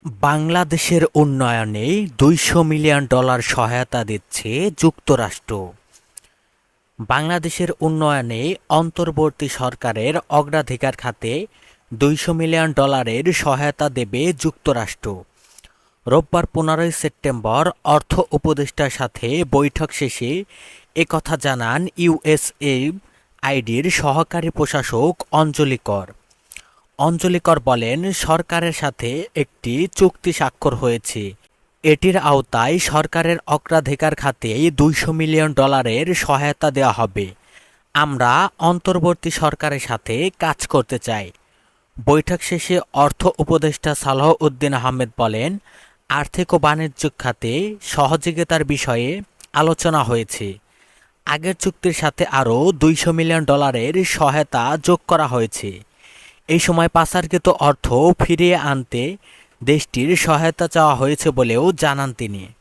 বাংলাদেশের উন্নয়নে $200 মিলিয়ন সহায়তা দিচ্ছে যুক্তরাষ্ট্র। বাংলাদেশের উন্নয়নে অন্তর্বর্তী সরকারের অগ্রাধিকার খাতে $200 মিলিয়ন সহায়তা দেবে যুক্তরাষ্ট্র। রোববার 15 সেপ্টেম্বর অর্থ উপদেষ্টার সাথে বৈঠক শেষে একথা জানান ইউএসএআইডির সহকারী প্রশাসক অঞ্জলি কর। অঞ্জলি কর বলেন, সরকারের সাথে একটি চুক্তি স্বাক্ষর হয়েছে। এটির আওতায় সরকারের অগ্রাধিকার খাতে $200 মিলিয়ন সহায়তা দেওয়া হবে। আমরা অন্তর্বর্তী সরকারের সাথে কাজ করতে চাই। বৈঠক শেষে অর্থ উপদেষ্টা সালাহ উদ্দিন আহমেদ বলেন, আর্থিক ও বাণিজ্যিক খাতে সহযোগিতার বিষয়ে আলোচনা হয়েছে। আগের চুক্তির সাথে আরও $200 মিলিয়ন সহায়তা যোগ করা হয়েছে। এই সময় পাচারকৃত অর্থ ফিরিয়ে আনতে দেশটির সহায়তা চাওয়া হয়েছে বলেও জানান তিনি।